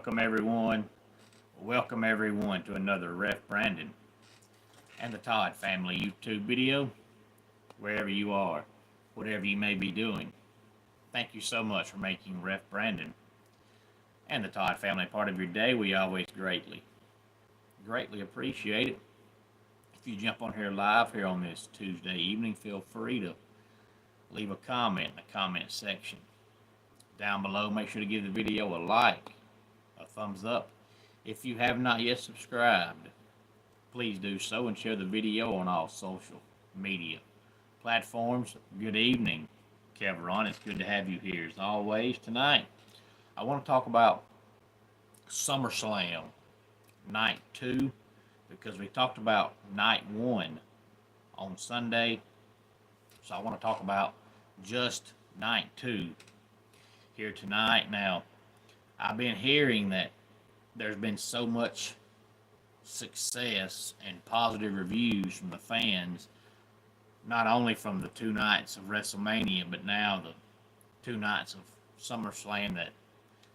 Welcome everyone to another Ref Brandon and the Todd Family YouTube video. Wherever you are, whatever you may be doing, thank you so much for making Ref Brandon and the Todd Family part of your day. We always greatly appreciate it. If you jump on here live here on this Tuesday evening, feel free to leave a comment in the comment section down below. Make sure to give the video a like, a thumbs up. If you have not yet subscribed, please do so and share the video on all social media platforms. Good evening, Kevron. It's good to have you here as always. Tonight, I want to talk about SummerSlam Night 2 because we talked about Night 1 on Sunday. So I want to talk about just Night 2 here tonight. Now, I've been hearing that there's been so much success and positive reviews from the fans, not only from the 2 nights of WrestleMania, but now the 2 nights of SummerSlam, that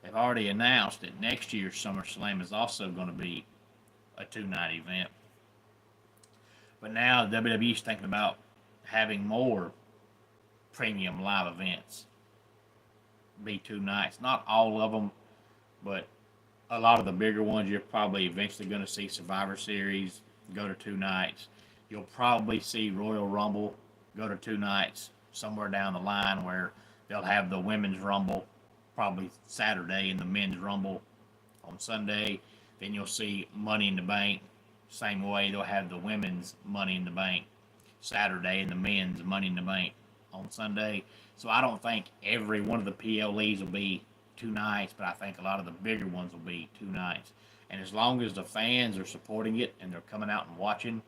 they've already announced that next year's SummerSlam is also going to be a 2-night event. But now WWE's thinking about having more premium live events be 2 nights. Not all of them, but a lot of the bigger ones. You're probably eventually going to see Survivor Series go to 2 nights. You'll probably see Royal Rumble go to 2 nights somewhere down the line, where they'll have the Women's Rumble probably Saturday and the Men's Rumble on Sunday. Then you'll see Money in the Bank. Same way, they'll have the Women's Money in the Bank Saturday and the Men's Money in the Bank on Sunday. So I don't think every one of the PLEs will be 2 nights, but I think a lot of the bigger ones will be 2 nights. And as long as the fans are supporting it and they're coming out and watching,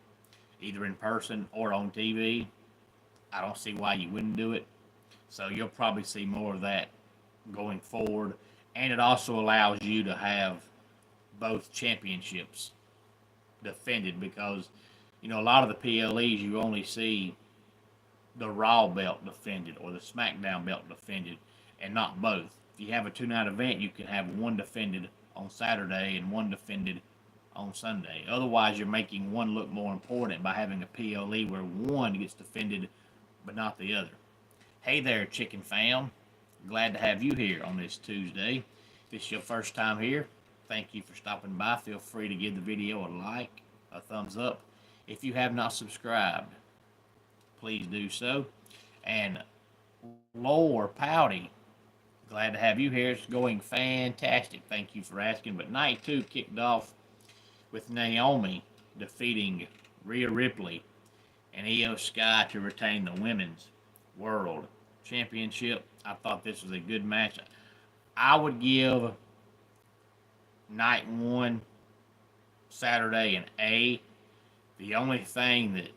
either in person or on TV, I don't see why you wouldn't do it. So you'll probably see more of that going forward. And it also allows you to have both championships defended, because, you know, a lot of the PLEs, you only see the Raw belt defended or the SmackDown belt defended, and not both. If you have a 2-night event, you can have one defended on Saturday and one defended on Sunday. Otherwise, you're making one look more important by having a PLE where one gets defended but not the other. Hey there, Chicken Fam. Glad to have you here on this Tuesday. If this is your first time here, thank you for stopping by. Feel free to give the video a like, a thumbs up. If you have not subscribed, please do so. And Lore Pouty, glad to have you here. It's going fantastic. Thank you for asking. But Night 2 kicked off with Naomi defeating Rhea Ripley and Io Sky to retain the Women's World Championship. I thought this was a good match. I would give Night 1 Saturday an A. The only thing that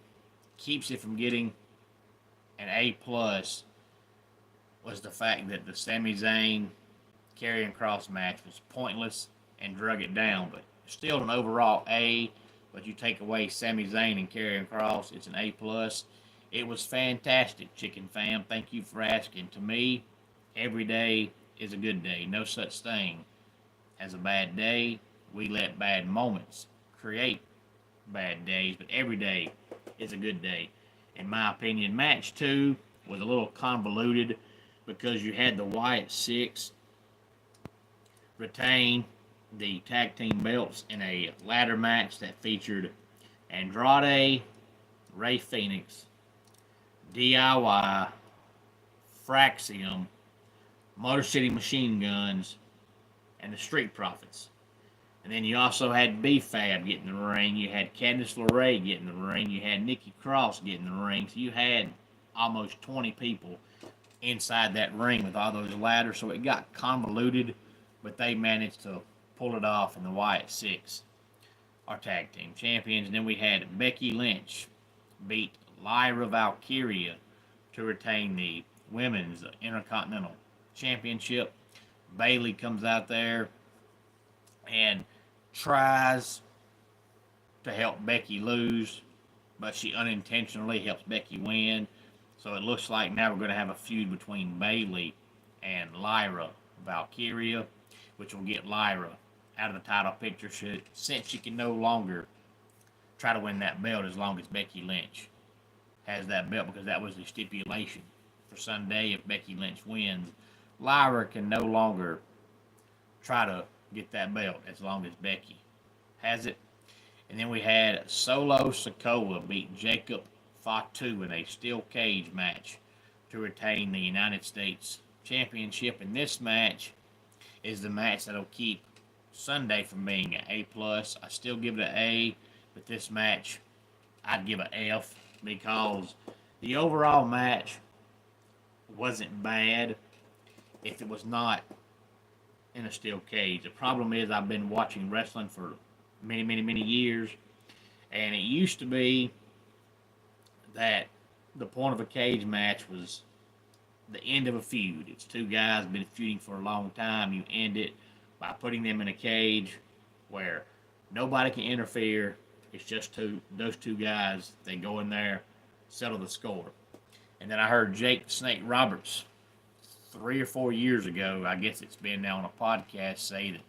keeps it from getting an A+ was the fact that the Sami Zayn Karrion Kross match was pointless and drug it down, but still an overall A. But you take away Sami Zayn and Karrion Kross, it's an A+. It was fantastic, Chicken Fam. Thank you for asking. To me, every day is a good day. No such thing as a bad day. We let bad moments create bad days, but every day is a good day, in my opinion. Match 2 was a little convoluted because you had the Wyatt Six retain the tag team belts in a ladder match that featured Andrade, Rey Fenix, DIY, Fraxium, Motor City Machine Guns, and the Street Profits. And then you also had B-Fab get in the ring. You had Candice LeRae get in the ring. You had Nikki Cross get in the ring. So you had almost 20 people inside that ring with all those ladders. So it got convoluted, but they managed to pull it off, and the Wyatt Six are tag team champions. And then we had Becky Lynch beat Lyra Valkyria to retain the Women's Intercontinental Championship. Bayley comes out there and tries to help Becky lose, but she unintentionally helps Becky win. So it looks like now we're going to have a feud between Bayley and Lyra Valkyria, which will get Lyra out of the title picture since she can no longer try to win that belt as long as Becky Lynch has that belt, because that was the stipulation for Sunday. If Becky Lynch wins, Lyra can no longer try to get that belt as long as Becky has it. And then we had Solo Sikoa beat Jacob Fatu in a steel cage match to retain the United States Championship. And this match is the match that'll keep Sunday from being an A+. I still give it an A, but this match I'd give an F, because the overall match wasn't bad if it was not in a steel cage. The problem is I've been watching wrestling for many years, and it used to be that the point of a cage match was the end of a feud. It's two guys been feuding for a long time. You end it by putting them in a cage where nobody can interfere. It's just those two guys. They go in there, settle the score. And then I heard Jake the Snake Roberts 3 or 4 years ago, I guess it's been now on a podcast, say that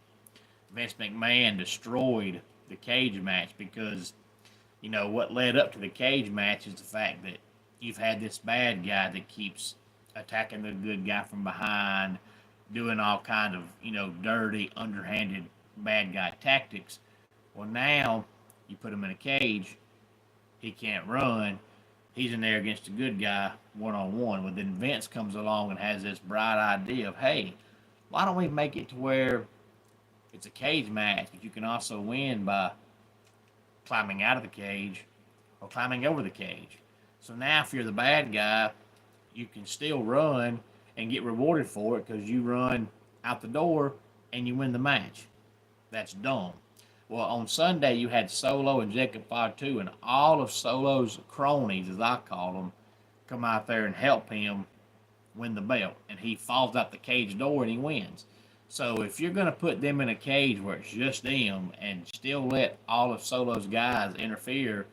Vince McMahon destroyed the cage match because, you know, what led up to the cage match is the fact that you've had this bad guy that keeps attacking the good guy from behind, doing all kind of, you know, dirty, underhanded bad guy tactics. Well, now you put him in a cage, he can't run. He's in there against a good guy one-on-one. Well, then Vince comes along and has this bright idea of, hey, why don't we make it to where it's a cage match, but you can also win by climbing out of the cage or climbing over the cage. So now if you're the bad guy, you can still run and get rewarded for it because you run out the door and you win the match. That's dumb. Well, on Sunday, you had Solo and Jacob Fatu, and all of Solo's cronies, as I call them, come out there and help him win the belt. And he falls out the cage door and he wins. So if you're going to put them in a cage where it's just them and still let all of Solo's guys interfere,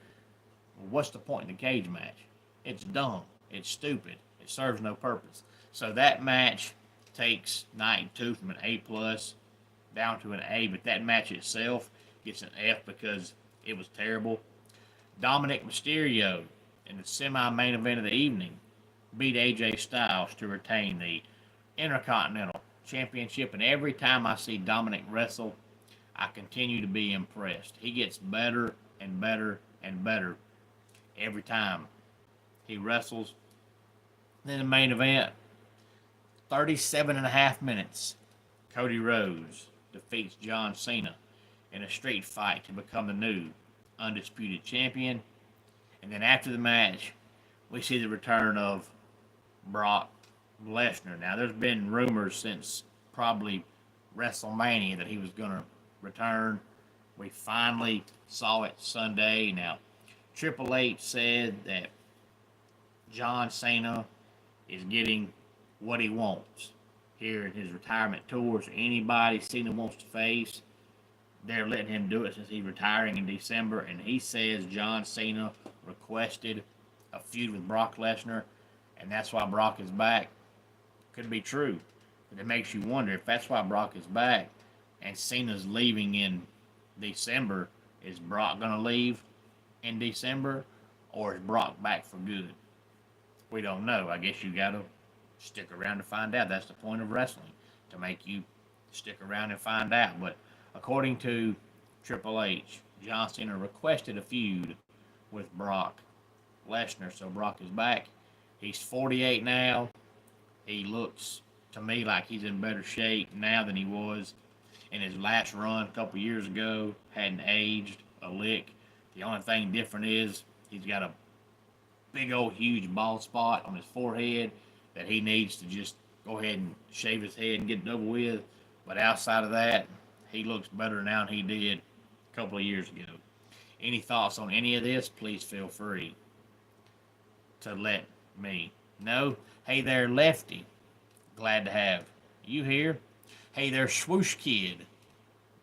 what's the point in the cage match? It's dumb. It's stupid. It serves no purpose. So that match takes Night 2 from an A+ down to an A, but that match itself gets an F because it was terrible. Dominic Mysterio, in the semi-main event of the evening, beat AJ Styles to retain the Intercontinental Championship, and every time I see Dominic wrestle, I continue to be impressed. He gets better and better and better every time he wrestles. Then the main event, 37.5 minutes, Cody Rhodes defeats John Cena in a street fight to become the new undisputed champion. And then after the match, we see the return of Brock Lesnar. Now, there's been rumors since probably WrestleMania that he was going to return. We finally saw it Sunday. Now, Triple H said that John Cena is getting what he wants here in his retirement tour. So anybody Cena wants to face, they're letting him do it since he's retiring in December. And he says John Cena requested a feud with Brock Lesnar, and that's why Brock is back. Could be true, but it makes you wonder if that's why Brock is back and Cena's leaving in December. Is Brock going to leave in December, or is Brock back for good? We don't know. I guess you got to stick around to find out. That's the point of wrestling, to make you stick around and find out. But according to Triple H, John Cena requested a feud with Brock Lesnar, so Brock is back. He's 48 now. He looks to me like he's in better shape now than he was in his last run a couple years ago. Hadn't aged a lick. The only thing different is he's got a big old huge bald spot on his forehead that he needs to just go ahead and shave his head and get it over with. But outside of that, he looks better now than he did a couple of years ago. Any thoughts on any of this, please feel free to let me know. Hey there, Lefty. Glad to have you here. Hey there, Swoosh Kid.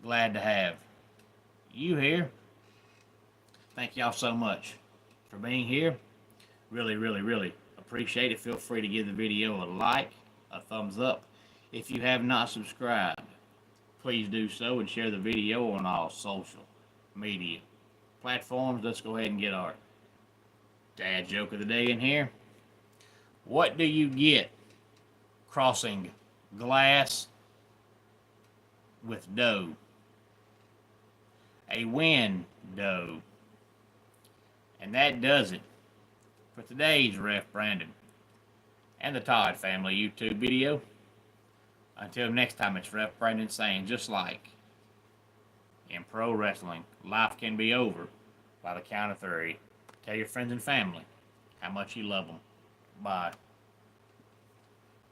Glad to have you here. Thank y'all so much for being here. Really appreciate it. Feel free to give the video a like, a thumbs up. If you have not subscribed, please do so and share the video on all social media platforms. Let's go ahead and get our dad joke of the day in here. What do you get crossing glass with dough? A window. And that does it for today's Ref Brandon and the Todd Family YouTube video. Until next time, it's Ref Brandon saying, just like in pro wrestling, life can be over by the count of 3. Tell your friends and family how much you love them. Bye.